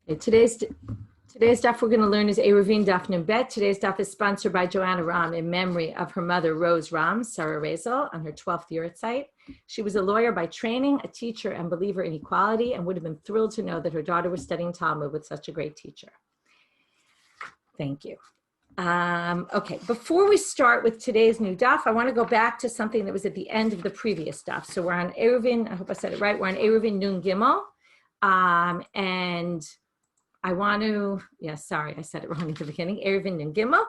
Okay, today's daf we're going to learn is Eruvin Daf Bet. Today's daf is sponsored by Joanna Ram in memory of her mother, Rose Ram, Sarah Rezel, on her 12th year at site. She was a lawyer by training, a teacher and believer in equality, and would have been thrilled to know that her daughter was studying Talmud with such a great teacher. Thank you. Okay, before we start with today's new daf, I want to go back to something that was at the end of the previous daf. So we're on Eruvin, I hope I said it right, we're on Eruvin Nun Gimel, and I want to, sorry, I said it wrong at the beginning, Eruvin and Gimel.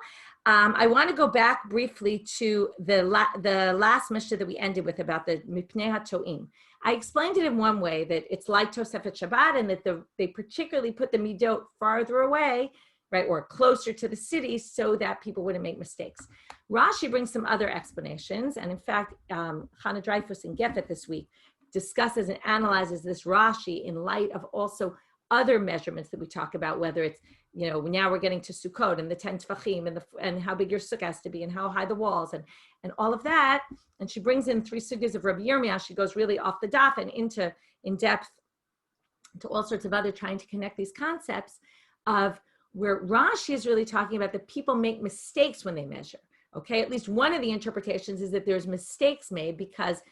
I want to go back briefly to the last Mishnah that we ended with about the Mipnei HaTo'im. I explained it in one way, that it's like Tosefet Shabbat, and that they particularly put the Midot farther away, right, or closer to the city so that people wouldn't make mistakes. Rashi brings some other explanations, and in fact, Chana Dreyfus in Gefet this week discusses and analyzes this Rashi in light of also other measurements that we talk about, whether it's, now we're getting to Sukkot and the 10 Tfachim and how big your sukkah has to be and how high the walls and all of that. And she brings in 3 sugyas of Rabbi Yirmiyah. She goes really off the daf and in depth to all sorts of other trying to connect these concepts of where Rashi is really talking about that people make mistakes when they measure. Okay, at least one of the interpretations is that there's mistakes made because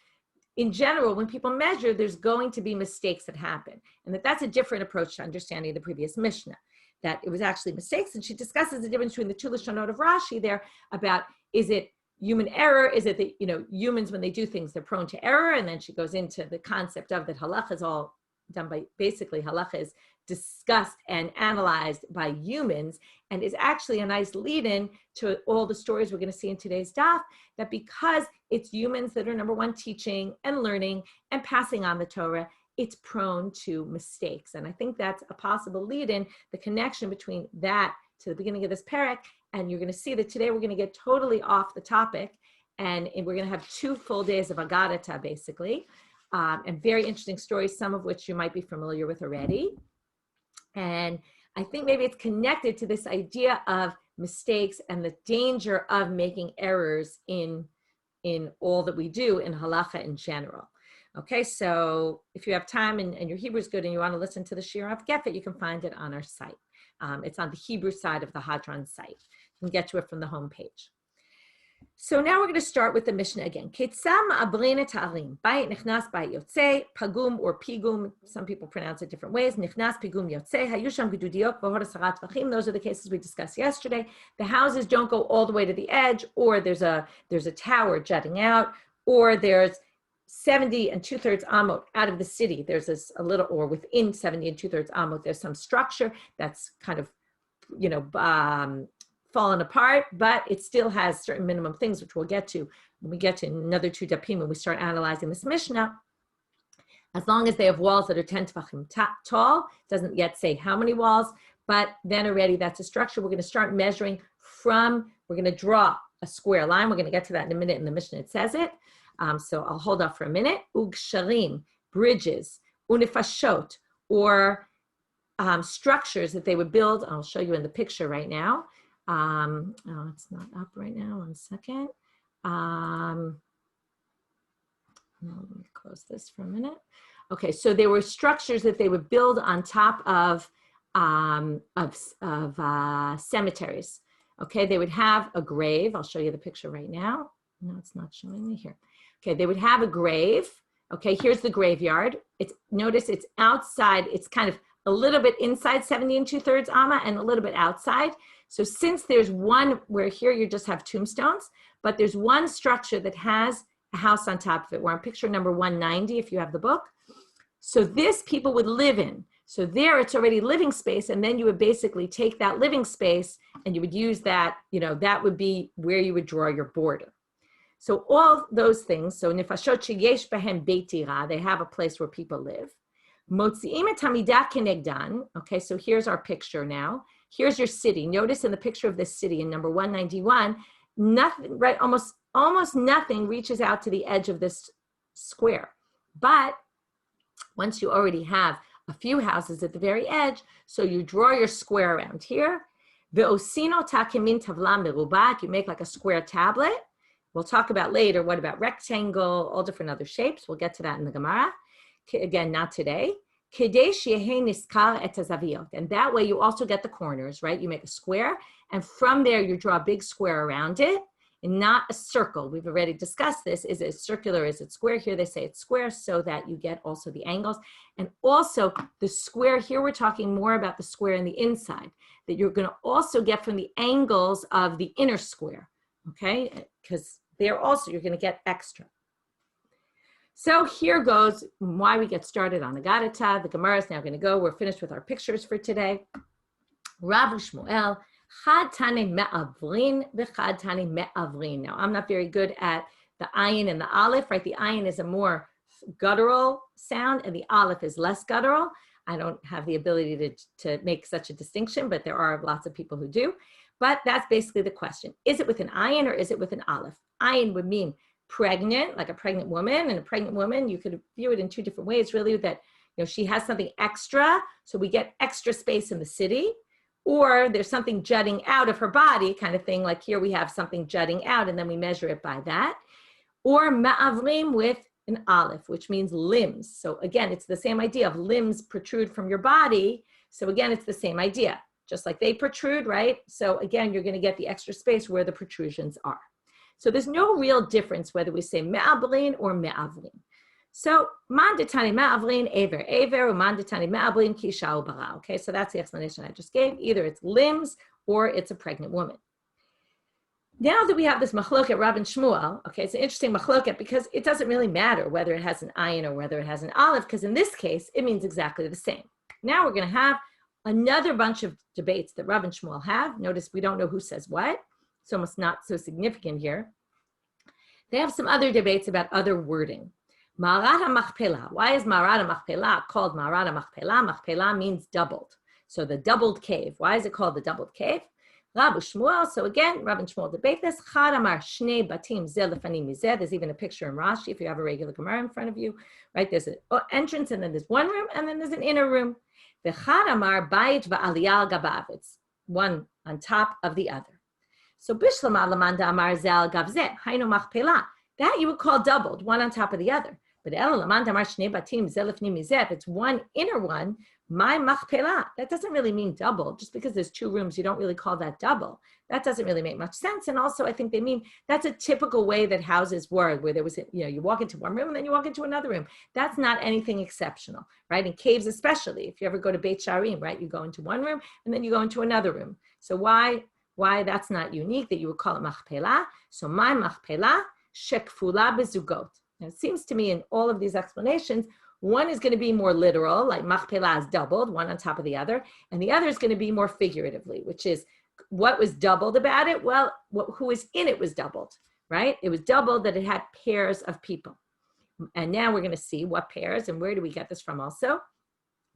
in general, when people measure, there's going to be mistakes that happen. And that's a different approach to understanding the previous Mishnah, that it was actually mistakes. And she discusses the difference between the two Lashonot of Rashi there about, is it human error? Is it that, humans, when they do things, they're prone to error? And then she goes into the concept of that halacha is all done by, basically halacha is discussed and analyzed by humans, and is actually a nice lead-in to all the stories we're going to see in today's daf, that because it's humans that are number one teaching and learning and passing on the Torah, it's prone to mistakes. And I think that's a possible lead-in, the connection between that to the beginning of this parak, and you're going to see that today we're going to get totally off the topic, and we're going to have 2 full days of Agadata, basically, and very interesting stories, some of which you might be familiar with already. And I think maybe it's connected to this idea of mistakes and the danger of making errors in all that we do in halacha in general. Okay, so if you have time and your Hebrew is good and you want to listen to the Shir of Gefet, you can find it on our site. It's on the Hebrew side of the Hadron site. You can get to it from the homepage. So now we're going to start with the Mishnah again. Ketzam abrina ta'arim. Bayit nichnas bayit yotzei. Pagum or pigum. Some people pronounce it different ways. Nichnas pigum yotzei. Hayusham gedudiot v'hor sarat v'chim. Those are the cases we discussed yesterday. The houses don't go all the way to the edge, or there's a tower jutting out, or there's 70 2/3 amot out of the city. There's a little, or within 70 2/3 amot, there's some structure that's kind of, fallen apart, but it still has certain minimum things, which we'll get to when we get to another 2 dapim when we start analyzing this Mishnah. As long as they have walls that are 10 tefachim tall, doesn't yet say how many walls, but then already that's a structure. We're going to start measuring we're going to draw a square line. We're going to get to that in a minute in the Mishnah. It says it. So I'll hold off for a minute. Ugsharim, bridges, unifashot, or structures that they would build. I'll show you in the picture right now. It's not up right now. 1 second. Let me close this for a minute. Okay, so there were structures that they would build on top of cemeteries. Okay, they would have a grave. I'll show you the picture right now. No, it's not showing me here. Okay, they would have a grave. Okay, here's the graveyard. Notice it's outside. It's kind of a little bit inside 70 2/3 amma and a little bit outside. So since there's one where here you just have tombstones, but there's one structure that has a house on top of it. We're on picture number 190 if you have the book. So this people would live in. So there it's already living space, and then you would basically take that living space and you would use that, that would be where you would draw your border. So all those things, so nifashot sheyesh behem beit dira, they have a place where people live. Motzi'im et hamidah kenegdan. Okay, so here's our picture now. Here's your city. Notice in the picture of this city in number 191, nothing, right? Almost nothing reaches out to the edge of this square. But once you already have a few houses at the very edge, so you draw your square around here. Ve'osino takemin tavla merubah. You make like a square tablet. We'll talk about later, what about rectangle, all different other shapes. We'll get to that in the Gemara. Again, not today. And that way you also get the corners, right? You make a square, and from there you draw a big square around it, and not a circle. We've already discussed this. Is it circular? Is it square? Here they say it's square so that you get also the angles. And also the square, here we're talking more about the square in the inside, that you're going to also get from the angles of the inner square, okay? Because there also you're going to get extra. So here goes why we get started on the Gadata. The Gemara is now going to go. We're finished with our pictures for today. Rav Shmuel, Chad Tane Me'avrin, V'chad Tane Me'avrin. Now, I'm not very good at the ayin and the aleph, right? The ayin is a more guttural sound, and the aleph is less guttural. I don't have the ability to make such a distinction, but there are lots of people who do. But that's basically the question. Is it with an ayin or is it with an aleph? Ayin would mean pregnant, like a pregnant woman, and a pregnant woman, you could view it in two different ways, really, that she has something extra, so we get extra space in the city, or there's something jutting out of her body, kind of thing, like here we have something jutting out, and then we measure it by that, or ma'avrim with an aleph, which means limbs. So again, it's the same idea of limbs protrude from your body, so again, it's the same idea, just like they protrude, right? So again, you're going to get the extra space where the protrusions are. So there's no real difference whether we say me'avrin or me'avrin. So man detani me'avrin ever or man detani me'avrin kisha ubara. Okay, so that's the explanation I just gave. Either it's limbs or it's a pregnant woman. Now that we have this machloket Rav and Shmuel, okay, it's an interesting machloket because it doesn't really matter whether it has an ayin or whether it has an aleph, because in this case, it means exactly the same. Now we're going to have another bunch of debates that Rav and Shmuel have. Notice we don't know who says what. It's almost not so significant here. They have some other debates about other wording. Ma'arat HaMachpelah. Why is Ma'arat HaMachpelah called Ma'arat HaMachpelah? Machpelah means doubled. So the doubled cave. Why is it called the doubled cave? Rav Shmuel. So again, Rav and Shmuel debate this. Chad Amar Shnei Batim Zeh Lefanim Mizeh. There's even a picture in Rashi if you have a regular Gemara in front of you, right? There's an entrance, and then there's one room, and then there's an inner room. V'chad Amar Bayit V'Aliyah Gabav. It's one on top of the other. So Bishlama Lamanda Amar Zal Gavzeh, Hainu Machpelah. That you would call doubled, one on top of the other. But El Lamanda Amar Shnei Batim Zelifnim Mizeh, it's one inner one, my Machpelah. That doesn't really mean double. Just because there's two rooms, you don't really call that double. That doesn't really make much sense. And also, I think they mean that's a typical way that houses work, where there was, you walk into one room and then you walk into another room. That's not anything exceptional, right? In caves especially, if you ever go to Beit Sharim, right? You go into one room and then you go into another room. So why that's not unique, that you would call it machpelah. So my machpelah, shekfula bezugot. Now it seems to me in all of these explanations, one is going to be more literal, like machpelah is doubled, one on top of the other, and the other is going to be more figuratively, which is what was doubled about it? Well, who was in it was doubled, right? It was doubled that it had pairs of people. And now we're going to see what pairs, and where do we get this from also?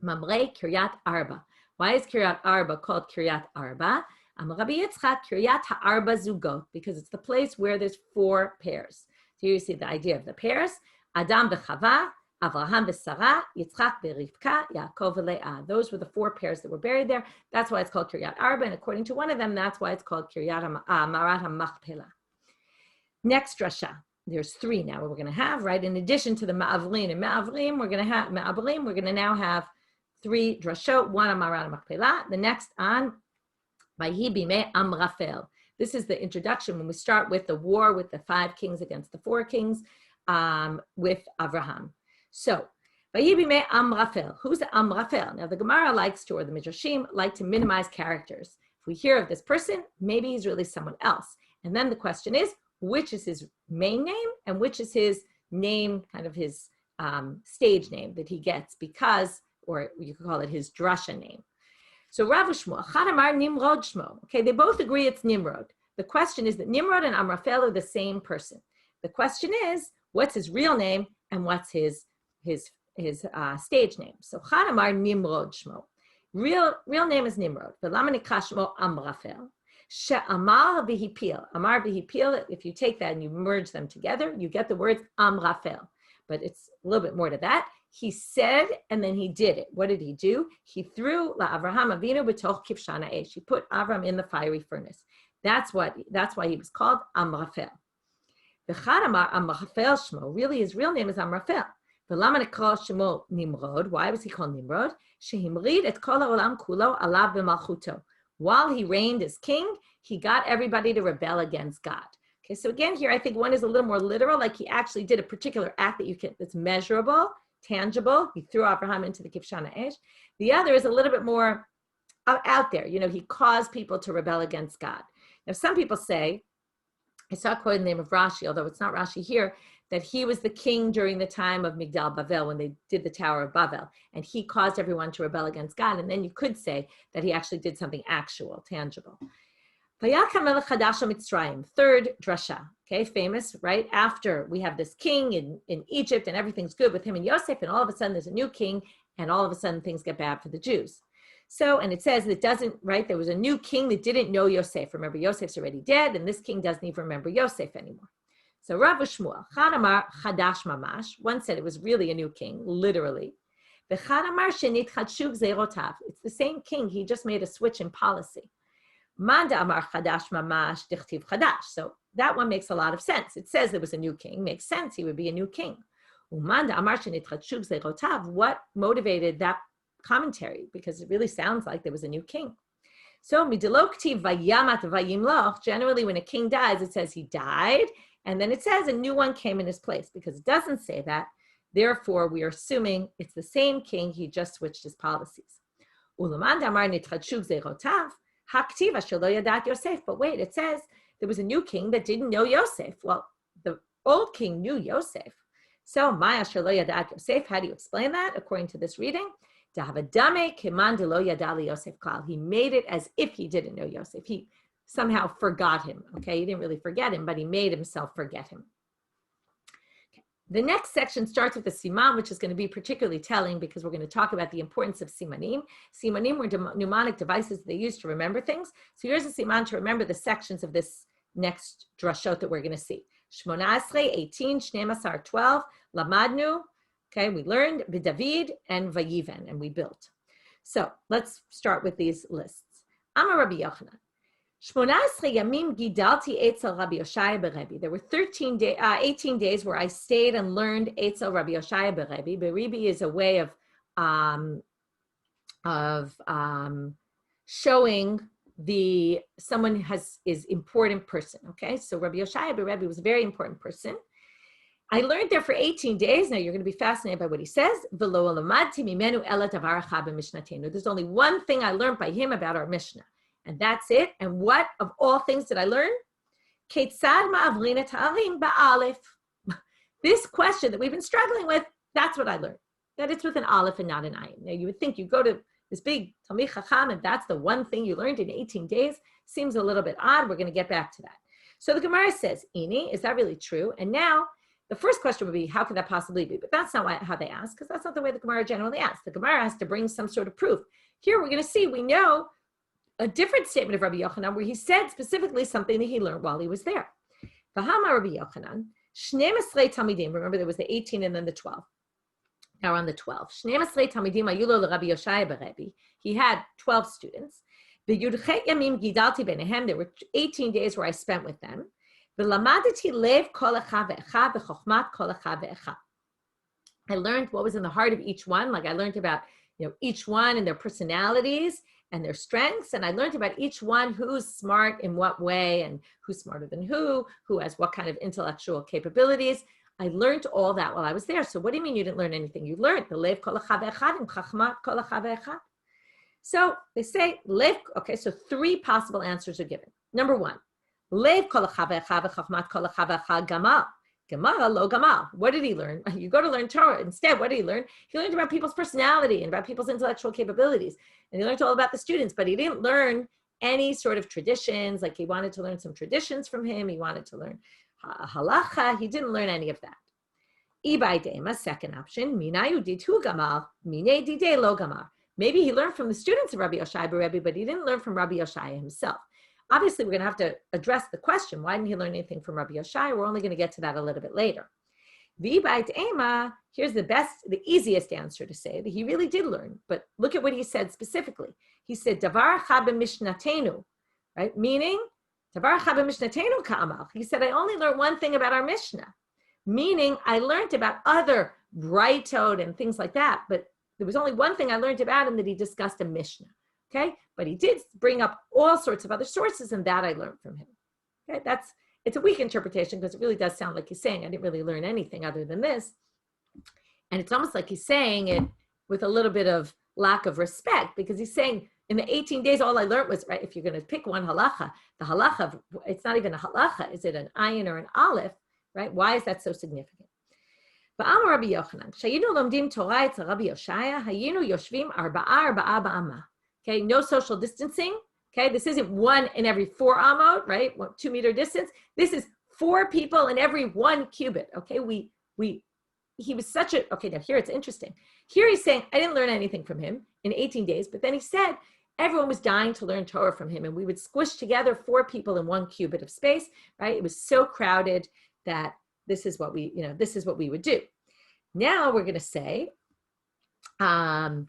Mamrei Kiryat Arba. Why is Kiryat Arba called Kiryat Arba? Rabbi Yitzchak, Kiryat HaArba Zugot, because it's the place where there's four pairs. So here you see the idea of the pairs. Adam v'Chava, Avraham v'Sarah, Yitzchak v'Rivka, Yaakov v'Leah. Those were the four pairs that were buried there. That's why it's called Kiryat Arba, and according to one of them, that's why it's called Ma'arat HaMachpelah. Next drasha. There's three now we're going to have, right? In addition to the Ma'avrin and Ma'avrim, we're going to now have three drashot, one on Ma'arat HaMachpelah, the next on Vayi bimei Amrafel. This is the introduction when we start with the war with the 5 kings against the 4 kings with Avraham. So, Vayi bimei Amrafel. Who's Amrafel? Now, the Gemara likes to, or the Midrashim, like to minimize characters. If we hear of this person, maybe he's really someone else. And then the question is, which is his main name and which is his name, kind of his stage name that he gets because, or you could call it his drasha name. So Rav Shmuel, Chadamar Nimrod Shmo. Okay, they both agree it's Nimrod. The question is that Nimrod and Amrafel are the same person. The question is, what's his real name and what's his stage name? So Chadamar Nimrod Shmo. Real name is Nimrod. V'lama nikra Shmo Amrafel. She'amar v'hipil. Amar v'hipil, if you take that and you merge them together, you get the words Amrafel. But it's a little bit more to that. He said, and then he did it. What did he do? He threw Avraham Avinu b'toch kivshana esh. He put Avram in the fiery furnace. That's why he was called Amrafel. V'chad amar Amrafel Shmo. Really, his real name is Amrafel. Why was he called Nimrod? While he reigned as king, he got everybody to rebel against God. Okay, so again here, I think one is a little more literal, like he actually did a particular act that's measurable, tangible. He threw Abraham into the Kivshana Esh. The other is a little bit more out there. He caused people to rebel against God. Now, some people say, I saw a quote in the name of Rashi, although it's not Rashi here, that he was the king during the time of Migdal Bavel, when they did the Tower of Babel, and he caused everyone to rebel against God. And then you could say that he actually did something actual, tangible. Third drasha, okay, famous, right? After we have this king in Egypt and everything's good with him and Yosef, and all of a sudden there's a new king, and all of a sudden things get bad for the Jews. So, and it says it doesn't, right? There was a new king that didn't know Yosef. Remember, Yosef's already dead, and this king doesn't even remember Yosef anymore. So Rav Shmuel, Chad Amar Chadash Mamash, one said it was really a new king, literally. V'chad Amar Shenit Chadshuv Zeirotav. It's the same king, he just made a switch in policy. Manda Amar Chadash Mamash Dichtiv Chadash. So that one makes a lot of sense. It says there was a new king, makes sense, he would be a new king. Umanda Amar Shenit Chadshuv Zeirotav. What motivated that commentary? Because it really sounds like there was a new king. So midilokti vayamat vayimloch. Generally, when a king dies, it says he died, and then it says a new one came in his place, because it doesn't say that. Therefore, we are assuming it's the same king, he just switched his policies. Ulamand amar nitchadshuv zerotav haktiva shelo yadat Yosef. But wait, it says there was a new king that didn't know Yosef. Well, the old king knew Yosef. So Maya shelo yadat Yosef. How do you explain that according to this reading? He made it as if he didn't know Yosef. He somehow forgot him. Okay, he didn't really forget him, but he made himself forget him. Okay. The next section starts with the siman, which is going to be particularly telling because we're going to talk about the importance of simanim. Simanim were mnemonic devices they used to remember things. So here's a siman to remember the sections of this next drashot that we're going to see. 18, 12, 12, Lamadnu. Okay, we learned B'David and Vayiven, and we built. So let's start with these lists. Amar Rabbi Yochanan. 18 yamim gidalti etzel Rabbi Yoshaya beRebbi. There were 18 days where I stayed and learned etzel Rabbi Yoshaya beRebbi. Berebbi is a way of showing someone is important person. Okay, so Rabbi Yoshaya beRebbi was a very important person. I learned there for 18 days. Now you're going to be fascinated by what he says. There's only one thing I learned by him about our Mishnah, and that's it. And what of all things did I learn? This question that we've been struggling with, that's what I learned. That it's with an aleph and not an ayin. Now you would think you go to this big Talmid Chacham and that's the one thing you learned in 18 days. Seems a little bit odd. We're going to get back to that. So the Gemara says, Ini, is that really true? And now, the first question would be, how could that possibly be? But that's not how they ask, because that's not the way the Gemara generally asks. The Gemara has to bring some sort of proof. Here we're going to see, we know a different statement of Rabbi Yochanan where he said specifically something that he learned while he was there. V'hama Rabbi Yochanan, Shnei Mesrei Talmidim. Remember, there was the 18 and then the 12. Now we're on the 12. Shnei Mesrei Talmidim ayulo l'Rabbi Yoshaya beRebbi. He had 12 students. V'yudchet yamim gidalti benehem. There were 18 days where I spent with them. I learned what was in the heart of each one. Like I learned about each one and their personalities and their strengths. And I learned about each one who's smart in what way and who's smarter than who has what kind of intellectual capabilities. I learned all that while I was there. So what do you mean you didn't learn anything? You learned the lev kol echad ve'echad im chachmat kol echad ve'echad. So they say lev. Okay, so 3 possible answers are given. Number 1. Lev kol echad ve'echad v'chachmat kol echad ve'echad gamal. Gamal lo gamal. What did he learn? You go to learn Torah. Instead, what did he learn? He learned about people's personality and about people's intellectual capabilities. And he learned all about the students, but he didn't learn any sort of traditions. Like he wanted to learn some traditions from him. He wanted to learn halacha. He didn't learn any of that. Ibai dema, second option. Minayu ditu gamal, mine dide lo gamal. Maybe he learned from the students of Rabbi Yoshaya beRebbi, but he didn't learn from Rabbi Yoshaya himself. Obviously, we're going to have to address the question, why didn't he learn anything from Rabbi Yoshaya? We're only going to get to that a little bit later. V'ibait ema, here's the easiest answer to say that he really did learn. But look at what he said specifically. He said, Davar echad b'mishnatenu, right? Meaning, Davar echad b'mishnatenu ka'amal. He said, I only learned one thing about our Mishnah. meaning I learned about other Brightot and things like that, but there was only one thing I learned about him, that he discussed a Mishnah, okay? But he did bring up all sorts of other sources, and that I learned from him, okay? It's a weak interpretation because it really does sound like he's saying, I didn't really learn anything other than this. And it's almost like he's saying it with a little bit of lack of respect, because he's saying, in the 18 days, all I learned was, right, if you're going to pick one halacha, the halacha, it's not even a halacha. Is it an ayin or an aleph, right? Why is that so significant? Ba'amar Rabbi Yochanan, shayinu lomdim Torah etzel Rabbi Yoshaya, hayinu yoshvim arba'a ba'ama. Okay, no social distancing. Okay, this isn't one in every 4 amot, right? 2 meter distance. This is 4 people in every 1 cubit. Okay, he was such a, okay, now here it's interesting. Here he's saying, I didn't learn anything from him in 18 days, but then he said, everyone was dying to learn Torah from him, and we would squish together 4 people in 1 cubit of space, right? It was so crowded that this is what we would do. Now we're going to say, sorry,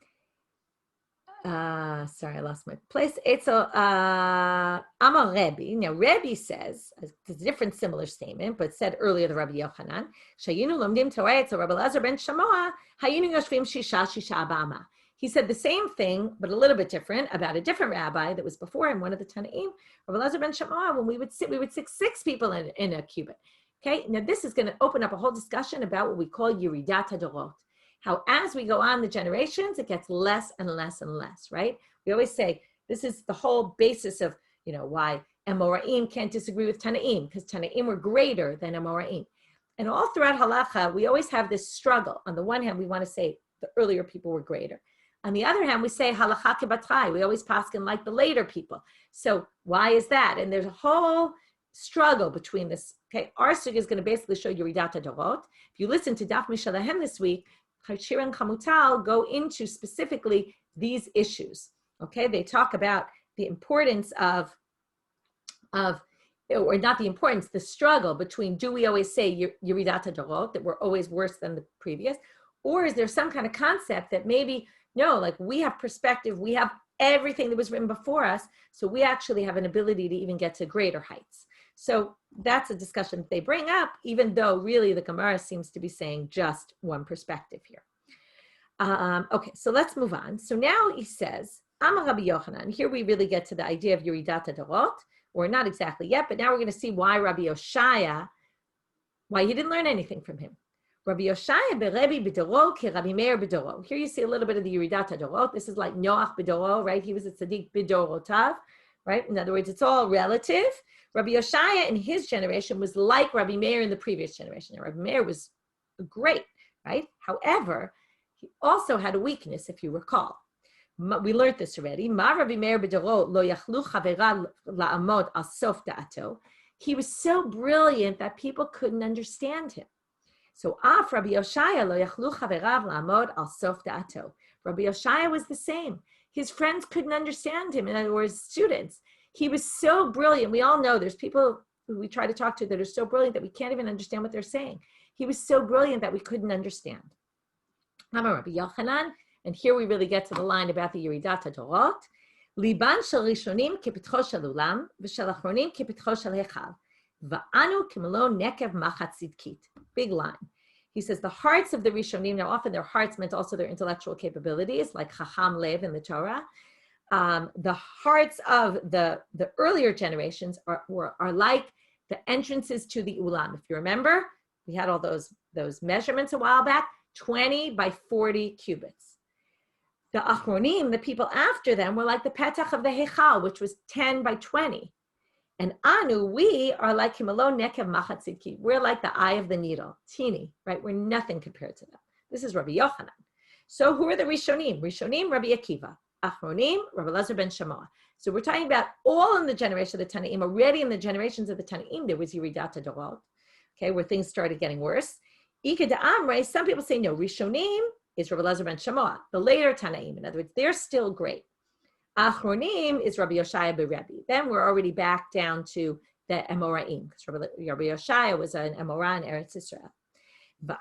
I lost my place. It's Amar Rebbe. Now Rebbe says, it's a different similar statement, but said earlier the Rabbi Yochanan, Shayinu lomdim Torah etzel Rabbi Elazar ben Shamoa, hayinu yoshvim shisha ba'ama. He said the same thing, but a little bit different, about a different rabbi that was before him, one of the Tanaim, Rabbi Elazar ben Shamoa. When we would sit 6 people in a cubit. Okay, now this is going to open up a whole discussion about what we call Yeridat HaDorot. How as we go on the generations, it gets less and less and less, right? We always say this is the whole basis of, why Amoraim can't disagree with Tanaim, because Tanaim were greater than Amoraim. And all throughout halacha, we always have this struggle. On the one hand, we want to say the earlier people were greater. On the other hand, we say halacha kebatrai. We always paskin like the later people. So why is that? And there's a whole struggle between this. Okay, our sugya is going to basically show you Yeridat HaDorot. If you listen to Daf Mishalahem this week, Chashir and Chamutal go into specifically these issues. Okay, they talk about the importance of, or not the importance, the struggle between, do we always say Yeridat HaDorot, that we're always worse than the previous, or is there some kind of concept that maybe, no, like we have perspective, we have everything that was written before us, so we actually have an ability to even get to greater heights. So that's a discussion that they bring up, even though really the Gemara seems to be saying just one perspective here. Okay, so let's move on. So now he says, Amar Rabbi Yochanan. Here we really get to the idea of Yeridat HaDorot, or not exactly yet, but now we're going to see why Rabbi Yoshaya, why he didn't learn anything from him. Rabbi Yoshaya beRebbi b'doro ki Rabbi Meir b'doro. Here you see a little bit of the Yeridat HaDorot. This is like Noach b'doro, right? He was a tzaddik b'dorotav, right? In other words, it's all relative. Rabbi Yoshaya in his generation was like Rabbi Meir in the previous generation. And Rabbi Meir was great, right? However, he also had a weakness, if you recall. We learned this already. Ma Rabbi Meir b'doro lo yachlu chavera la'amod al sof da'ato. He was so brilliant that people couldn't understand him. So af Rabbi Yoshaya lo yachlu chaverav la'amod al sof da'ato. Rabbi Yoshaya was the same. His friends couldn't understand him. In other words, students. He was so brilliant. We all know there's people who we try to talk to that are so brilliant that we can't even understand what they're saying. He was so brilliant that we couldn't understand. Amar Rabbi Yochanan, and here we really get to the line about the Yeridat HaDorot. Liban shel rishonim kepitcho shel ulam, v'shel achronim kepitcho shel hechal. Va'anu k'melo nekev machat tzidkit. Big line. He says the hearts of the rishonim, now often their hearts meant also their intellectual capabilities, like chacham lev in the Torah. The hearts of the earlier generations are like the entrances to the ulam. If you remember, we had all those measurements a while back, 20 by 40 cubits. The achronim, the people after them, were like the petach of the hechal, which was 10 by 20. And anu, we are like himalo nekev machat tzidki. We're like the eye of the needle, teeny, right? We're nothing compared to them. This is Rabbi Yochanan. So who are the rishonim? Rishonim, Rabbi Akiva. Achronim, Rabbi Elazar ben Shamoa. So we're talking about all in the generation of the Tanaim. Already in the generations of the Tanaim, there was Yeridat HaDorot, okay, where things started getting worse. Ika de'amrei, some people say no, Rishonim is Rabbi Elazar ben Shamoa, the later Tanaim. In other words, they're still great. Achronim is Rabbi Yoshaya beRebbi. Then we're already back down to the Amoraim, because Rabbi Yoshaya was an Amorah in Eretz Yisrael. And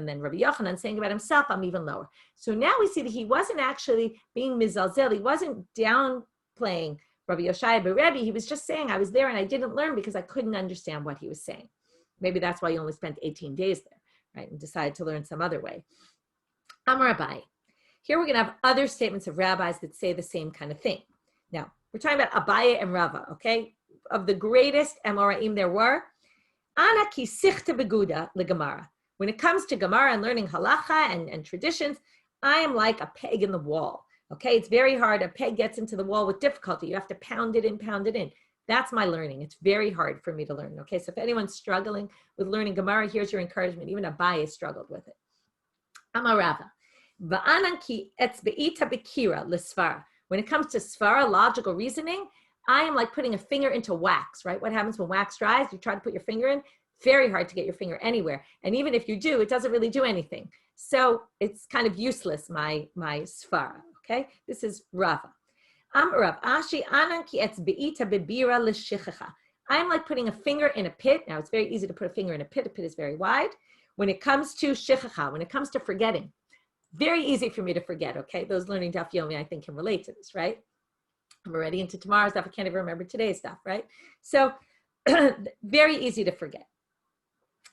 then Rabbi Yochanan saying about himself, I'm even lower. So now we see that he wasn't actually being mizalzel. He wasn't downplaying Rabbi Yoshaya beRebbi. He was just saying, I was there and I didn't learn because I couldn't understand what he was saying. Maybe that's why you only spent 18 days there, right? And decided to learn some other way. Amar Abai. Here we're going to have other statements of rabbis that say the same kind of thing. Now, we're talking about Abaye and Rava, okay? Of the greatest Amoraim there were, Ana ki sichta beguda legamara. When it comes to Gemara and learning halacha and traditions, I am like a peg in the wall, okay? It's very hard. A peg gets into the wall with difficulty. You have to pound it in, pound it in. That's my learning. It's very hard for me to learn, okay? So if anyone's struggling with learning Gemara, here's your encouragement. Even Abaye struggled with it. Amar Rava. Va'anan ki etzbe'ita bekira l'svara. When it comes to svara, logical reasoning, I am like putting a finger into wax, right? What happens when wax dries? You try to put your finger in, very hard to get your finger anywhere. And even if you do, it doesn't really do anything. So it's kind of useless, my svara, okay? This is Rava. Rav Ashi anan ki etzbe'ita bebira l'shichacha. I'm like putting a finger in a pit. Now, it's very easy to put a finger in a pit. A pit is very wide. When it comes to shichacha, when it comes to forgetting, very easy for me to forget, okay? Those learning Daf Yomi, I think, can relate to this, right? I'm already into tomorrow's stuff. I can't even remember today's stuff, right? So very easy to forget.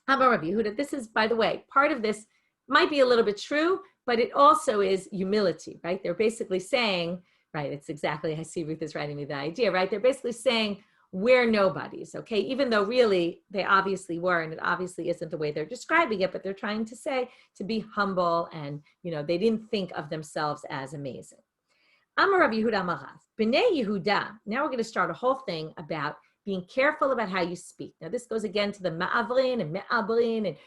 Amar Rav Yehuda, this is, by the way, part of this might be a little bit true, but it also is humility, right? They're basically saying, right, it's exactly, I see Ruth is writing me the idea, right? They're basically saying, we're nobodies, okay? Even though really they obviously were, and it obviously isn't the way they're describing it, but they're trying to say to be humble and, they didn't think of themselves as amazing. Amar Rav Yehuda Amarav, B'nai Yehuda. Now we're going to start a whole thing about being careful about how you speak. Now this goes again to the ma'avrin and me'abrin and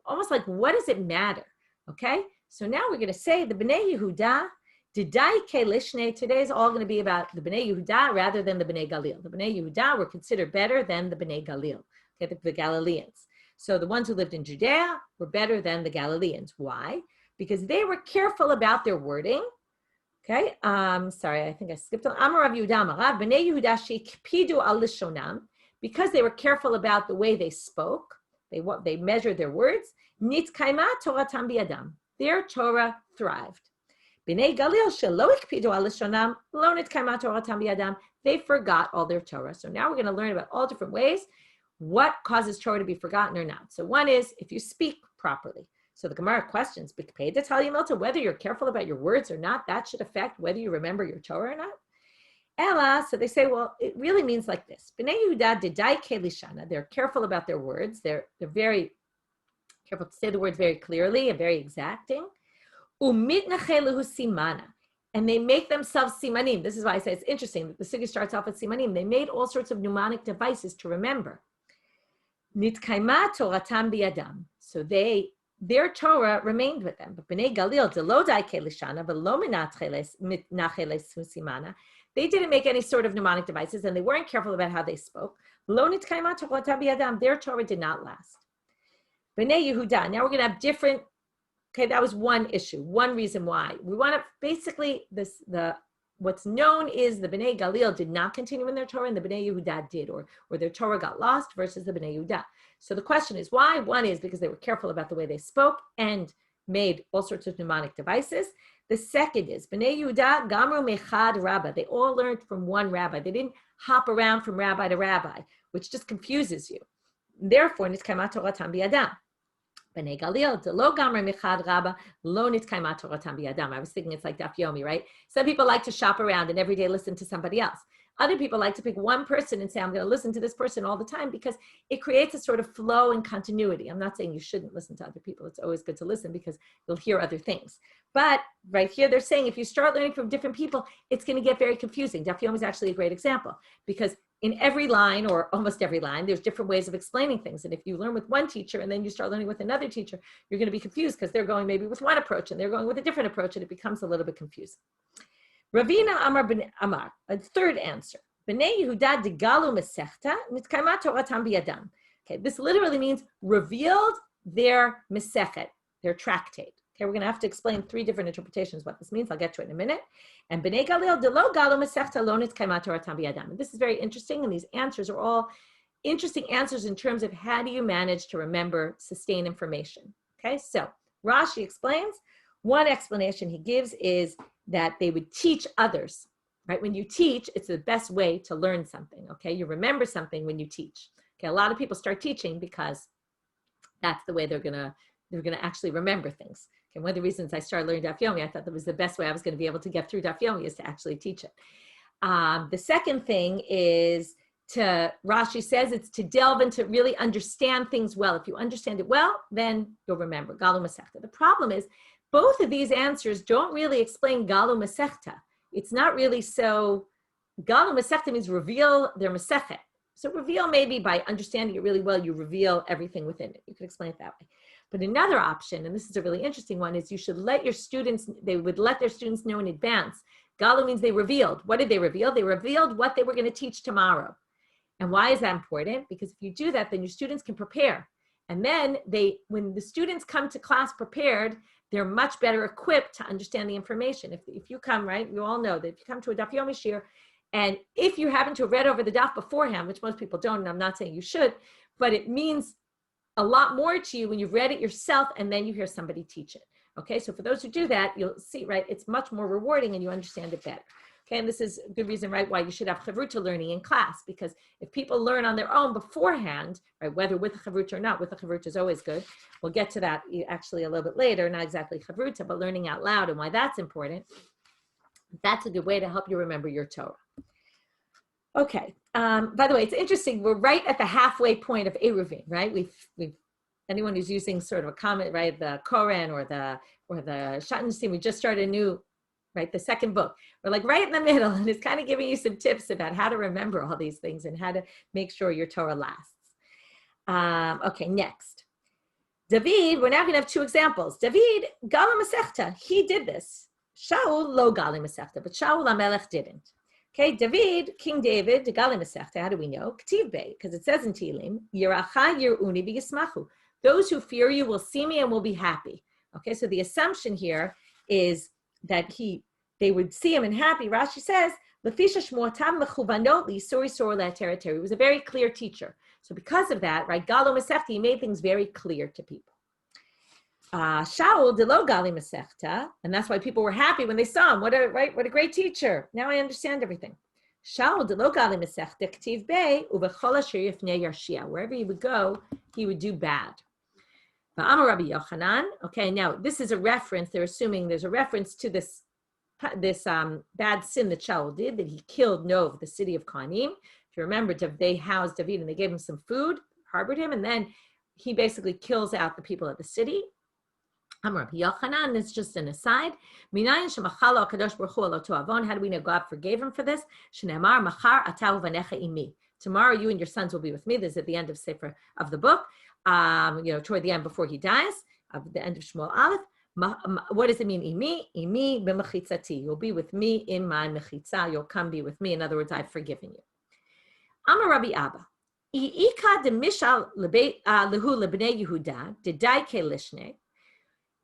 almost like, what does it matter? Okay? So now we're going to say the B'nai Yehuda, Didai Kelishne, today is all going to be about the B'nai Yehuda rather than the B'nai Galil. The B'nai Yehuda were considered better than the B'nai Galil, okay, the Galileans. So the ones who lived in Judea were better than the Galileans. Why? Because they were careful about their wording. Okay, sorry, I think I skipped on. Amar Rav Yehuda Amarav, B'nai Yehuda shekpidu al lishonam, because they were careful about the way they spoke, they measured their words, nitkayma toratam biyadam, their Torah thrived. B'nai Galil shelo ikpidu al lishonam, lo nitkayma toratam biyadam, they forgot all their Torah. So now we're going to learn about all different ways what causes Torah to be forgotten or not. So one is if you speak properly. So the Gemara questions, whether you're careful about your words or not, that should affect whether you remember your Torah or not. Ella, so they say, well, it really means like this. B'nai Yehuda didai kelishana. They're careful about their words. They're very careful to say the words very clearly and very exacting. Umitnacheluhu simana. And they make themselves simanim. This is why I say it's interesting that the Sugya starts off with simanim. They made all sorts of mnemonic devices to remember. Nitkaima toratam biyadam. So their Torah remained with them. But B'nai Galil, delodai kelishana, v'lo minacheles simana. They didn't make any sort of mnemonic devices, and they weren't careful about how they spoke. Lo nitkayma toratam biyadam. Their Torah did not last. B'nai Yehuda. Now we're going to have different. Okay, that was one issue, one reason why. We want to basically, what's known is the B'nai Galil did not continue in their Torah and the B'nai Yehuda did, or their Torah got lost versus the B'nai Yehuda. So the question is why? One is because they were careful about the way they spoke and made all sorts of mnemonic devices. The second is B'nai Yehuda gamru mechad rabba. They all learned from one rabbi. They didn't hop around from rabbi to rabbi, which just confuses you. Therefore, nitkayma toratam biyadam. B'nai Galil, lo gamre michad rabba, lo nitkayma toratam biyadam. I was thinking it's like Daf Yomi, right? Some people like to shop around and every day listen to somebody else. Other people like to pick one person and say, I'm going to listen to this person all the time because it creates a sort of flow and continuity. I'm not saying you shouldn't listen to other people. It's always good to listen because you'll hear other things. But right here, they're saying if you start learning from different people, it's going to get very confusing. Daf Yomi is actually a great example because in every line or almost every line, there's different ways of explaining things. And if you learn with one teacher and then you start learning with another teacher, you're going to be confused because they're going maybe with one approach and they're going with a different approach and it becomes a little bit confusing. Ravina Amar Ben Amar, a third answer. B'nai Yehuda digalu mesechta nitkayma toratam biyadam. Okay, this literally means revealed their mesechet, their tractate. Okay, we're going to have to explain three different interpretations what this means. I'll get to it in a minute. And B'nai Galil delo galu mesechta lo nitkayma toratam biyadam. And this is very interesting, and these answers are all interesting answers in terms of how do you manage to remember, sustain information. Okay, so Rashi explains. One explanation he gives is that they would teach others, right? When you teach, it's the best way to learn something, okay? You remember something when you teach, Okay, a lot of people start teaching because that's the way they're gonna actually remember things. Okay, one of the reasons I started learning Daf Yomi, I thought that was the best way I was going to be able to get through Daf Yomi is to actually teach it. The second thing is Rashi says it's to delve into really understand things well. If you understand it well, then you'll remember. Galu Masechta. The problem is both of these answers don't really explain Galu Masechta. It's not really so. Galu Masechta means reveal their Masechet. So reveal maybe by understanding it really well, you reveal everything within it. You could explain it that way. But another option, and this is a really interesting one, is you should let your students, they would let their students know in advance. Galu means they revealed. What did they reveal? They revealed what they were going to teach tomorrow. And why is that important? Because if you do that, then your students can prepare. And then when the students come to class prepared, they're much better equipped to understand the information. If you come, right, you all know that if you come to a Daf Yomi shir, and if you happen to have read over the daf beforehand, which most people don't, and I'm not saying you should, but it means a lot more to you when you've read it yourself and then you hear somebody teach it. Okay, so for those who do that, you'll see, right, it's much more rewarding and you understand it better. Okay, and this is a good reason, right, why you should have chavruta learning in class, because if people learn on their own beforehand, right, whether with a chavruta or not, with a chavruta is always good. We'll get to that actually a little bit later, not exactly chavruta, but learning out loud and why that's important. That's a good way to help you remember your Torah. Okay. By the way, it's interesting. We're right at the halfway point of Eruvin, right? We've anyone who's using sort of a comment, right? The Koran or the Shatnestein, we just started a new, right? The second book. We're like right in the middle, and it's kind of giving you some tips about how to remember all these things and how to make sure your Torah lasts. Okay, next. David, we're now going to have two examples. David, Galu Masechta, he did this. Shaul lo Galu Masechta, but Shaul HaMelech didn't. Okay, David, King David, Gali Masechta, how do we know? K'tiv Bey, because it says in Tehillim, Yiracha Yiruni v'yismachu. Those who fear you will see me and will be happy. Okay, so the assumption here is that they would see him and happy. Rashi says, Lefisha shmuatam mechuvanot li'sori sor la'teriteri. He was a very clear teacher. So because of that, right, Galu Masechta, he made things very clear to people. Shaul delo Gali Masechta, and that's why people were happy when they saw him. What a great teacher! Now I understand everything. Shaul delo Gali Masechta k'tiv bey ubechol asher yifnei yarshia. Wherever he would go, he would do bad. Va'amar Rabbi Yochanan. Okay, now this is a reference. They're assuming there's a reference to this bad sin that Shaul did, that he killed Nov, the city of Kohanim. If you remember, they housed David and they gave him some food, harbored him, and then he basically kills out the people of the city. Amar Rabbi Yochanan, it's just an aside. How do we know God forgave him for this? Tomorrow you and your sons will be with me. This is at the end of Sefer of the book. Toward the end before he dies, of the end of Shmuel Aleph. What does it mean? Imi b'mechitzati. You'll be with me in my mechitza. You'll come be with me. In other words, I've forgiven you. Amar Rabbi Abba. I'ika demishal lehu lebnei Yehuda didai kelishne.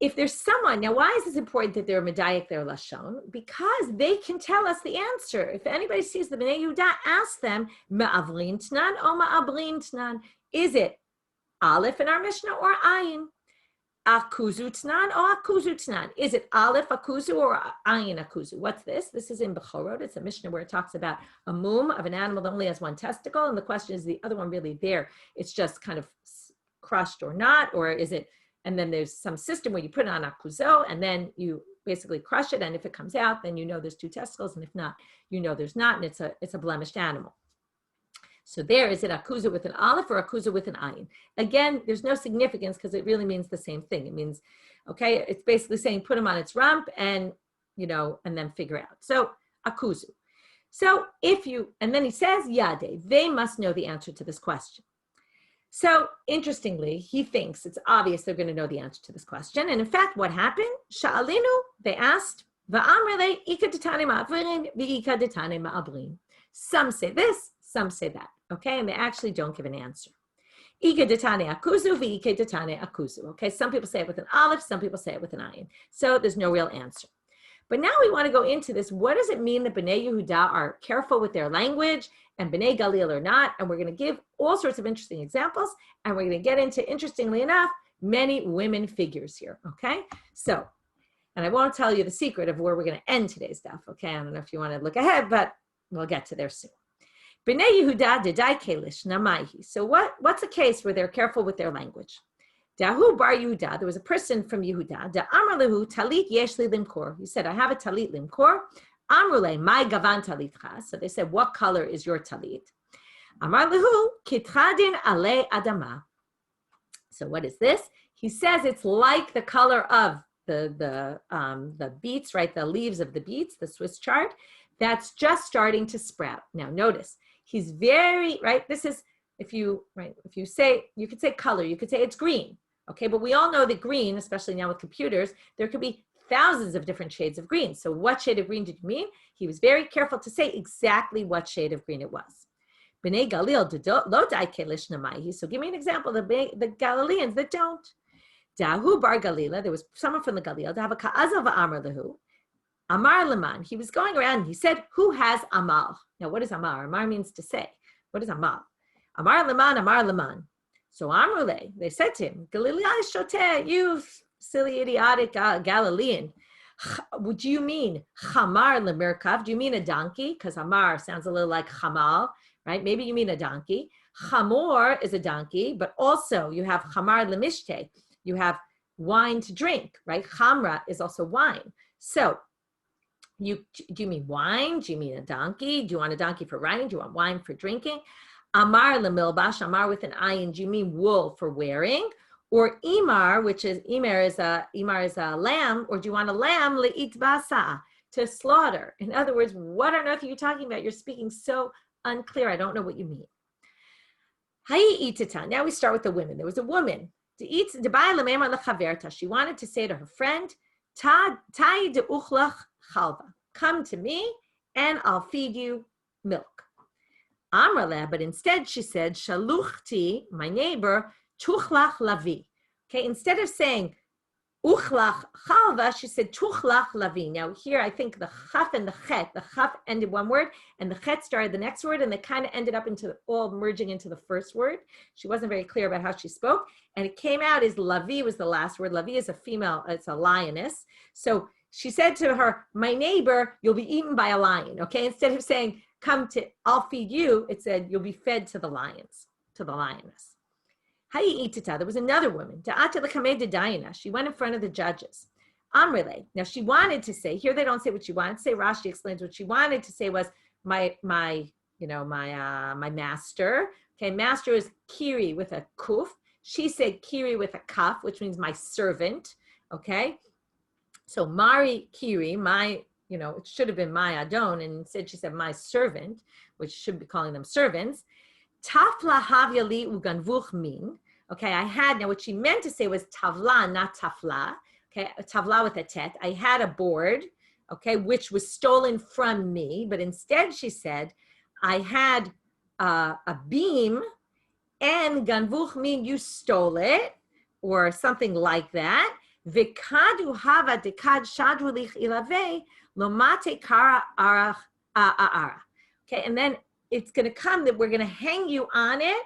If there's someone, now why is this important that they're medayik their lashon? Because they can tell us the answer. If anybody sees the Bnei Yehuda, ask them, ma'avrin tnan o ma'abrin tnan. Is it aleph in our Mishnah or ayin? Akuzu tnan or akuzu tnan? Is it aleph akuzu or ayin akuzu? What's this? This is in Bechorot. It's a Mishnah where it talks about a mum of an animal that only has one testicle. And the question is, the other one really there? It's just kind of crushed or not, or is it? And then there's some system where you put it on akuzo, and then you basically crush it. And if it comes out, then you know there's two testicles, and if not, you know there's not, and it's a blemished animal. So there, is it akuzo with an aleph or akuzo with an ayin? Again, there's no significance because it really means the same thing. It means, okay, it's basically saying put them on its rump and then figure out. So akuzo. So and then he says yade, they must know the answer to this question. So interestingly, he thinks it's obvious they're going to know the answer to this question. And in fact, what happened? Sha'alinu, they asked, va'amrele ika detane ma'avrin v'ika detane ma'abrin. Some say this, some say that. Okay, and they actually don't give an answer. Ika detane akuzu v'ika detane akuzu. Okay, some people say it with an aleph, some people say it with an ayin. So there's no real answer. But now we want to go into this. What does it mean that Bnei Yehuda are careful with their language and Bnei Galil are not? And we're going to give all sorts of interesting examples. And we're going to get into, interestingly enough, many women figures here. Okay. So, and I won't tell you the secret of where we're going to end today's stuff. Okay. I don't know if you want to look ahead, but we'll get to there soon. B'nai Yehuda dedai kelish namaihi. So what's a case where they're careful with their language? Dahu bar Yehuda, there was a person from Yehuda. Da amar lehu talit yesh li limkor. He said, I have a talit limkor. Amrule, my gavan talitcha. So they said, what color is your talit? Amar lehu kitradin ale adama. So what is this? He says it's like the color of the beets, right? The leaves of the beets, the Swiss chard, that's just starting to sprout. Now notice, he's very, right? This is, if you say, you could say color, you could say it's green, okay? But we all know that green, especially now with computers, there could be thousands of different shades of green. So what shade of green did you mean? He was very careful to say exactly what shade of green it was. B'nai Galil lo dai kelish namaihi. So give me an example, the Galileans that don't. Dahu bar Galila, there was someone from the Galil, to have a ka'azav amar lehu. Amar leman, he was going around and he said, who has amal? Now, what is amar? Amar means to say. What is amal? Amar leman. So amrule, they said to him, Galilei shoteh, you silly idiotic Galilean. Would you mean chamar lemerkav? Do you mean a donkey? Because amar sounds a little like chamal, right? Maybe you mean a donkey. Chamor is a donkey, but also you have chamar lemishte. You have wine to drink, right? Chamra is also wine. So do you mean wine? Do you mean a donkey? Do you want a donkey for riding? Do you want wine for drinking? Amar lemilbash, amar with an ayin. Do you mean wool for wearing? Or imar, which is imar is a lamb, or do you want a lamb le'it basa, to slaughter? In other words, what on earth are you talking about? You're speaking so unclear. I don't know what you mean. Hayi itita. Now we start with the women. There was a woman. She wanted to say to her friend, Tai de uchlach chalva. Come to me and I'll feed you milk. Amrale, but instead she said, Shaluchti, my neighbor, tuchlach lavi. Okay, instead of saying uchlach chalva, she said tuchlach lavi. Now here I think the chaf and the chet, the chaf ended one word and the chet started the next word, and they kind of ended up into all merging into the first word. She wasn't very clear about how she spoke, and it came out as lavi was the last word. Lavi is a female, it's a lioness. So she said to her, my neighbor, you'll be eaten by a lion. Okay, instead of saying I'll feed you, it said you'll be fed to the lions, to the lioness. There was another woman. She went in front of the judges. Amrele. Now she wanted to say, here they don't say what she wanted to say. Rashi explains what she wanted to say was my master. Okay, master is kiri with a kuf. She said kiri with a kaf, which means my servant. Okay, so Mari kiri, it should have been my adon, and instead she said my servant, which should be calling them servants. Tafla havyali uganvuch min. Okay, now what she meant to say was tavla, not tafla. Okay, tavla with a tet. I had a board, okay, which was stolen from me, but instead she said, I had a beam, and ganvuch min, you stole it, or something like that. Vikadu hava dekad shadrulich ilave lomate kara arach ara. Okay, and then it's going to come that we're going to hang you on it,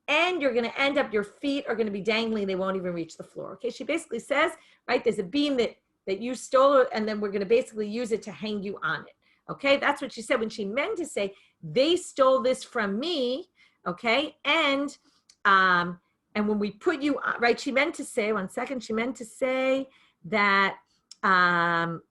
and you're going to end up, your feet are going to be dangling. They won't even reach the floor. Okay, she basically says, right, there's a beam that you stole, and then we're going to basically use it to hang you on it. Okay, that's what she said when she meant to say, they stole this from me. Okay, and when we put you, right, she meant to say, one second, she meant to say that, and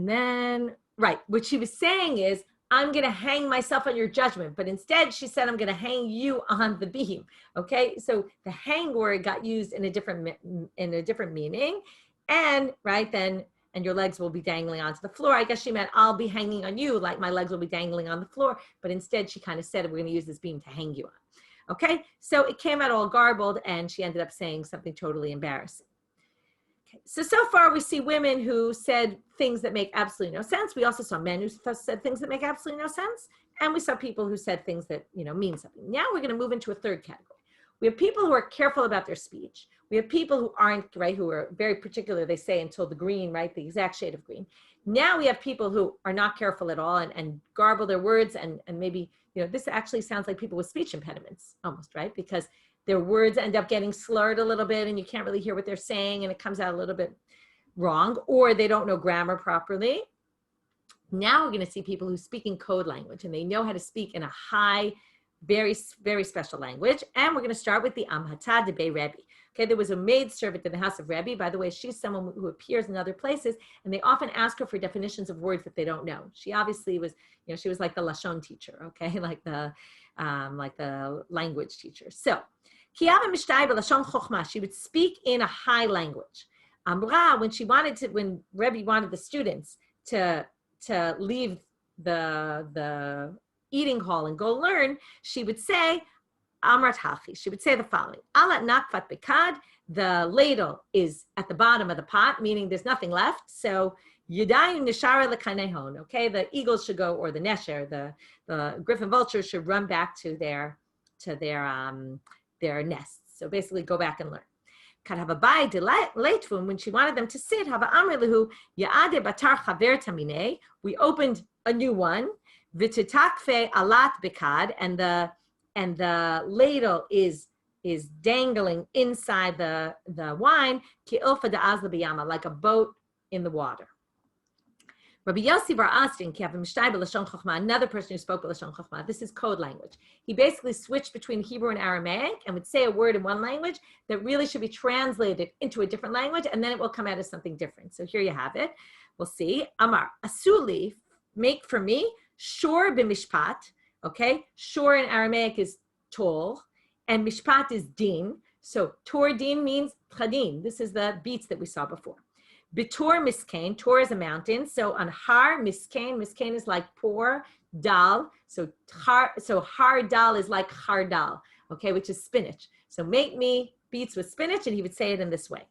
then, right, what she was saying is, I'm going to hang myself on your judgment. But instead, she said, I'm going to hang you on the beam. Okay, so the hang word got used in a different meaning. And, right, then, and your legs will be dangling onto the floor. I guess she meant, I'll be hanging on you, like my legs will be dangling on the floor. But instead, she kind of said, we're going to use this beam to hang you on. Okay, so it came out all garbled, and she ended up saying something totally embarrassing. So far we see women who said things that make absolutely no sense. We also saw men who said things that make absolutely no sense. And we saw people who said things that, mean something. Now we're going to move into a third category. We have people who are careful about their speech. We have people who aren't, right, who are very particular, they say, until the green, right, the exact shade of green. Now we have people who are not careful at all and garble their words, and maybe, this actually sounds like people with speech impediments almost, right? Because their words end up getting slurred a little bit and you can't really hear what they're saying and it comes out a little bit wrong, or they don't know grammar properly. Now we're going to see people who speak in code language, and they know how to speak in a high, very, very special language. And we're going to start with the Amhata de Bei Rebbe. Okay, there was a maid servant in the house of Rebbe. By the way, she's someone who appears in other places, and they often ask her for definitions of words that they don't know. She obviously was, she was like the Lashon teacher, okay, like the language teacher. So, Kiyava Mishtay B'Lashon Chochma, she would speak in a high language. Amra, when Rebbe wanted the students to leave the eating hall and go learn, she would say, Amrat Hachi, she would say the following: Alat nakfat bekad, the ladle is at the bottom of the pot, meaning there's nothing left. So Yudayu nishara lekanehon, okay, the eagles should go, or the nesher, the griffin vultures should run back to their nests. So basically go back and learn. Kadhavabai delaytfum, when she wanted them to sit, hava amrilahu yaade batar chaver tamine, we opened a new one, v'titakfe alat bekad, and the ladle is dangling inside the wine, ki ilfa da'az biyama, like a boat in the water. Rabbi Yossi bar Astin, ki havim shtay b'lashon chochma, another person who spoke b'lashon chochma. This is code language. He basically switched between Hebrew and Aramaic and would say a word in one language that really should be translated into a different language, and then it will come out as something different. So here you have it. We'll see. Amar, asuli, make for me, shor b'mishpat. Okay, shor in Aramaic is tall, and mishpat is din. So tor din means chadin. This is the beats that we saw before. Bitor miskain, tor is a mountain. So on har miskain is like poor dal. So har dal is like har dal, okay, which is spinach. So make me beats with spinach, and he would say it in this way.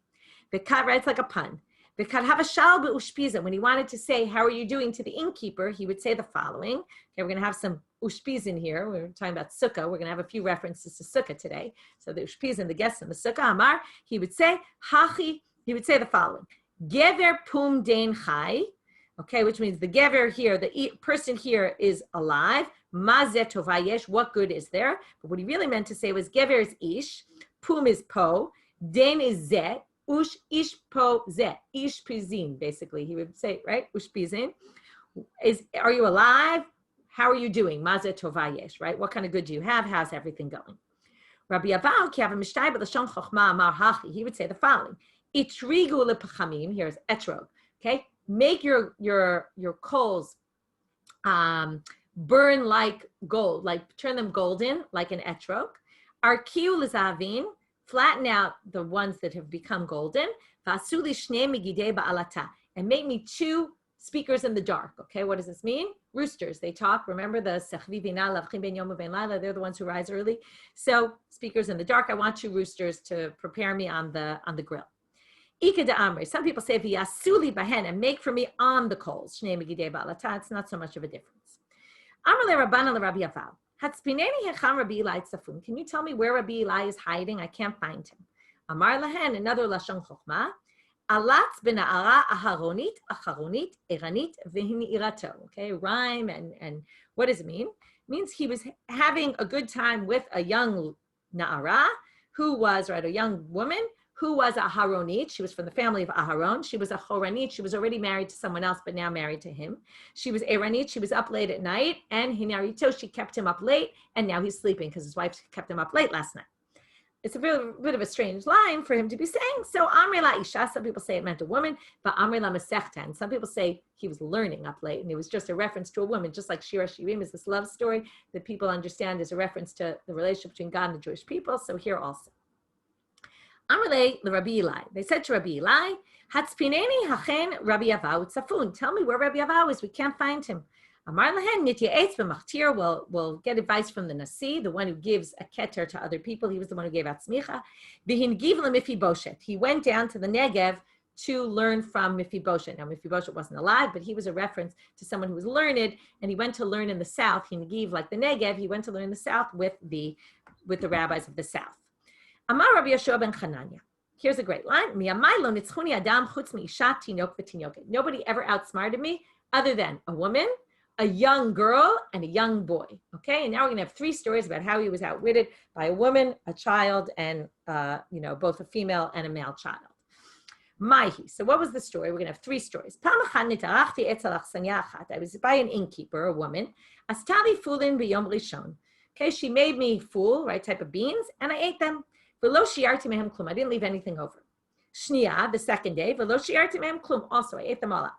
Bekat, right, it's like a pun. When he wanted to say, how are you doing to the innkeeper, he would say the following. Okay, we're going to have some ushpiz in here. We're talking about sukkah. We're going to have a few references to sukkah today. So the ushpiz and the guests in the sukkah, Amar, he would say, hachi, he would say the following. Gever pum dein chai, okay, which means the gever here, the person here is alive. Mazet tovayesh, what good is there? But what he really meant to say was gever is ish, pum is po, dein is zet, ush ish po zet, ish pizin, basically, he would say, right? Ush pizin. Are you alive? How are you doing? Mazet tovayesh, right? What kind of good do you have? How's everything going? Rabbi Aval, ki havim mishtay b'lashon chochma amar hachi, he would say the following. Itrigu lepachamim, here's etrog, okay? Make your coals burn like gold, like turn them golden, like an etrog. Arkiu lezavin, flatten out the ones that have become golden. Vasuli shnei megidei ba'alata, and make me 2 speakers in the dark, okay? What does this mean? Roosters, they talk. Remember the sechvi vina lavchim ben yom ben laila, they're the ones who rise early. So speakers in the dark, I want 2 roosters to prepare me on the grill. Ika de amri. Some people say v'yasuli bahen, and make for me on the coals. Shnei megidei ba'alata. It's not so much of a difference. Amar le Rabbana le Rabbi Aval. Hatzpineni hecham Rabbi Eli tzafun. Can you tell me where Rabbi Eli is hiding? I can't find him. Amar lahen, another lashon chochma. Alatz b'na'ara aharonit eranit v'hini'irato. Okay, rhyme and what does it mean? It means he was having a good time with a young na'ara who was, right, a young woman who was a Aharonit. She was from the family of Aharon. She was a Choranit. She was already married to someone else, but now married to him. She was Eranit. She was up late at night. And Hinarito, she kept him up late. And now he's sleeping because his wife kept him up late last night. It's a bit of a strange line for him to be saying. So Amri la Isha, some people say it meant a woman, but Amri la Masechta. And some people say he was learning up late. And it was just a reference to a woman, just like Shira Shirim is this love story that people understand is a reference to the relationship between God and the Jewish people. So here also. Amalei the Rabbi Eli. They said to Rabbi Eli, Hatzpineni hachen Rabbi Avau tzafun. Tell me where Rabbi Avau is. We can't find him. Amar lahen nitya eitz b'machtir. We'll get advice from the Nasi, the one who gives a keter to other people. He was the one who gave out smicha. V'hingiv leMifiboshet. He went down to the Negev to learn from Mephibosheth. Now, Mephibosheth wasn't alive, but he was a reference to someone who was learned, and he went to learn in the south. Hingiv, like the Negev, he went to learn in the south with the rabbis of the south. Amar Rabbi Yeshua ben Chananya. Here's a great line. Nobody ever outsmarted me other than a woman, a young girl, and a young boy. Okay, and now we're going to have 3 stories about how he was outwitted by a woman, a child, and both a female and a male child. Maihi. So what was the story? We're going to have three stories. I was by an innkeeper, a woman. Astali fulin b'yom rishon. Okay, she made me fool, right, type of beans, and I ate them. V'lo shiarti mehem klum. I didn't leave anything over. Shniya, the second day, v'lo shiarti mehem klum. Also, I ate them all up.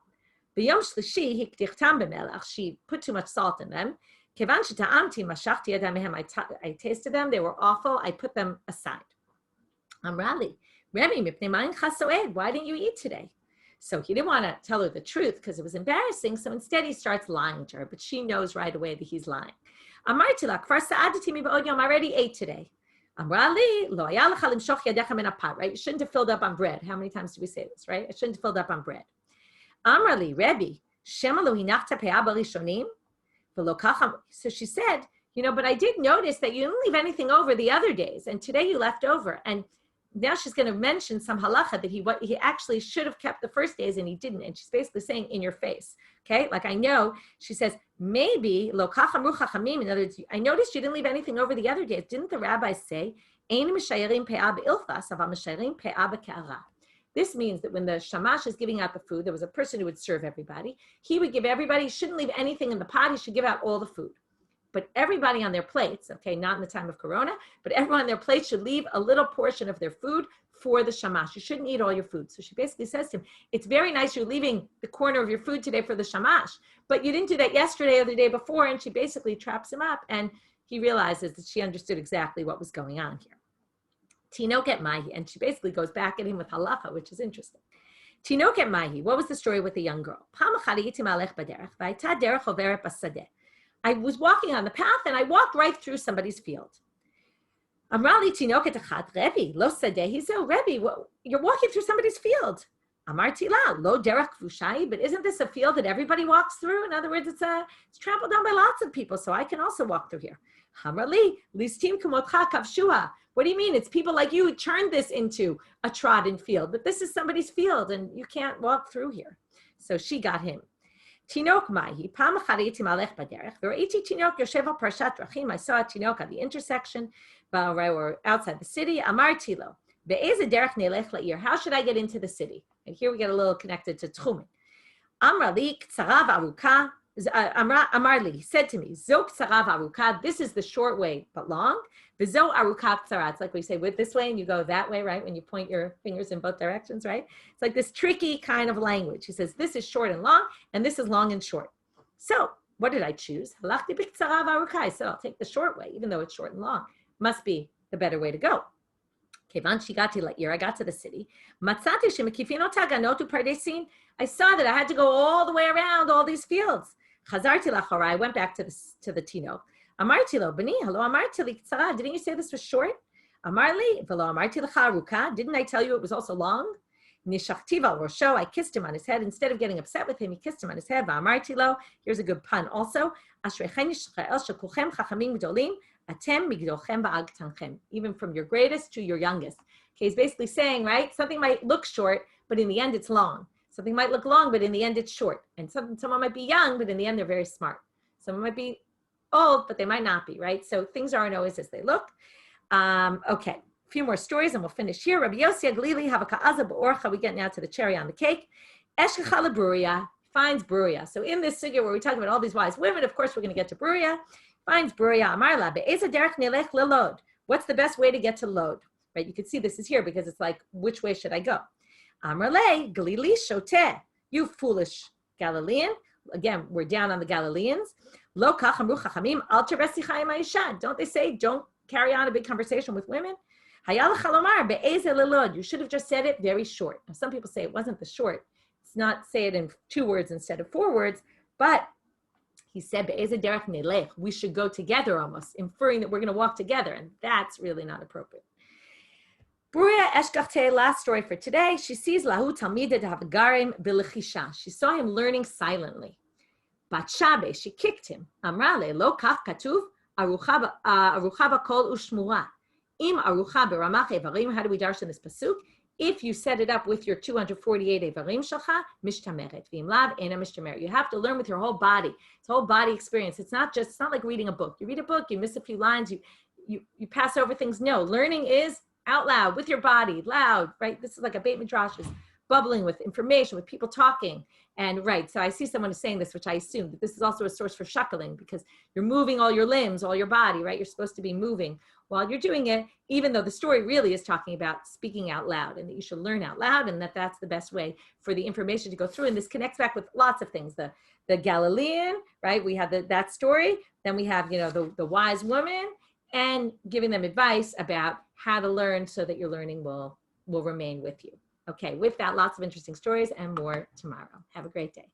B'yom shlishi hikdichtam b'melach. She put too much salt in them. Kevan sheta'amti mashachti yadam mehem. I tasted them. They were awful. I put them aside. Amrali. Remy, why didn't you eat today? So he didn't want to tell her the truth because it was embarrassing. So instead he starts lying to her, but she knows right away that he's lying. I already ate today. Right? You shouldn't have filled up on bread. How many times do we say this, right? I shouldn't have filled up on bread. Amrali, Rebbe, so she said, but I did notice that you didn't leave anything over the other days, and today you left over. And now she's going to mention some halacha that he actually should have kept the first days and he didn't. And she's basically saying in your face, okay? Like I know, she says, maybe, lo kachamru chachamim, in other words, I noticed you didn't leave anything over the other days. Didn't the rabbi say, this means that when the shamash is giving out the food, there was a person who would serve everybody. He would give everybody, he shouldn't leave anything in the pot, he should give out all the food. But everybody on their plates, okay, not in the time of Corona, but everyone on their plates should leave a little portion of their food for the shamash. You shouldn't eat all your food. So she basically says to him, it's very nice you're leaving the corner of your food today for the shamash, but you didn't do that yesterday or the day before, and she basically traps him up, and he realizes that she understood exactly what was going on here. Tinoket Mahi, and she basically goes back at him with halacha, which is interesting. Tinoket Mahi, what was the story with the young girl? I was walking on the path and I walked right through somebody's field. Amrali tinoket achat Rebbe lo sadeh. He said, Rebbe, you're walking through somebody's field. Amarti la lo derech kvushai. But isn't this a field that everybody walks through? In other words, it's trampled on by lots of people, so I can also walk through here. Amrali listim kumotcha kavshua. What do you mean? It's people like you who turned this into a trodden field, but this is somebody's field and you can't walk through here. So she got him. Tinok Mahi, Pam Chariti Malech Baderech, Veriti Tinok Yoshev al Parshat Drachim. I saw a Tinok at the intersection, or outside the city. Amar Tilo, Be'eze Derech Nelech La'ir. How should I get into the city? And here we get a little connected to Tchumen. Amrali Ksarav Aruka. Amarli, he said to me, Zok Ksarav Aruka. This is the short way, but long. Bezo Aruka Ksara. It's like we say with this way and you go that way, right? When you point your fingers in both directions, right? It's like this tricky kind of language. He says, this is short and long, and this is long and short. So what did I choose? Halachti b'Ksarav Aruka. I said, I'll take the short way, even though it's short and long. Must be the better way to go. Kevan shigati la'ir, I got to the city. Matzati shemekifino taganotu pardesin. I saw that I had to go all the way around all these fields. Chazarti lachora. I went back to the Tino. Amarti lo bani, hello, amarti li ktsara. Didn't you say this was short? Amarli, velo amarti lecha aruka. Didn't I tell you it was also long? Nishachtiva rosho. I kissed him on his head. Instead of getting upset with him, he kissed him on his head. Amarti lo. Here's a good pun also. Ashrechen Yisrael shekulchem chachamim gdolim atem migdolchem ba'agtanchem. Even from your greatest to your youngest. Okay, he's basically saying, right? Something might look short, but in the end it's long. Something might look long, but in the end it's short. And someone might be young, but in the end they're very smart. Someone might be old, but they might not be, right? So things aren't always as they look. Okay, a few more stories and we'll finish here. Rabbi Yossi Aglili, Havaka'aza Ba'orcha, we get now to the cherry on the cake. Eshkecha leBruria, finds Bruria. So in this sugya where we talk about all these wise women, of course we're going to get to Bruria. Finds Bruria, Amarla, Be'eza derech nelech lelod. What's the best way to get to Lod? Right, you can see this is here because it's like, which way should I go? Amarle, Galili Shoteh, you foolish Galilean. Again, we're down on the Galileans. Lo kachamru chachamim al teresi chayim ha'isha. Don't they say, don't carry on a big conversation with women? Hayal chalomar be'eze lelod. You should have just said it very short. Now, some people say it wasn't the short. It's not say it in 2 words instead of 4 words, but he said be'eze derech nelech. We should go together almost, inferring that we're going to walk together, and that's really not appropriate. Bruria Eshkachte, last story for today. She sees Lahu Talmidet Havgarim Bilichisha. She saw him learning silently. Batshabe, she kicked him. Amrale, Lo Kach Katuv, Arucha Bakol Ushmura. Im Arucha Beramach Evarim. How do we darshan this pasuk? If you set it up with your 248 Evarim Shalcha, Mishtameret. V'im Lav Ena Mishtameret. You have to learn with your whole body. It's a whole body experience. It's not like reading a book. You read a book, you miss a few lines, you pass over things. No, learning is out loud with your body, loud, right? This is like a Beit Midrash's bubbling with information, with people talking. And right, so I see someone is saying this, which I assume that this is also a source for shuckling, because you're moving all your limbs, all your body, right? You're supposed to be moving while you're doing it, even though the story really is talking about speaking out loud, and that you should learn out loud, and that that's the best way for the information to go through. And this connects back with lots of things. The Galilean, right? We have that story. Then we have, the wise woman, and giving them advice about how to learn so that your learning will remain with you. Okay, with that, lots of interesting stories and more tomorrow. Have a great day.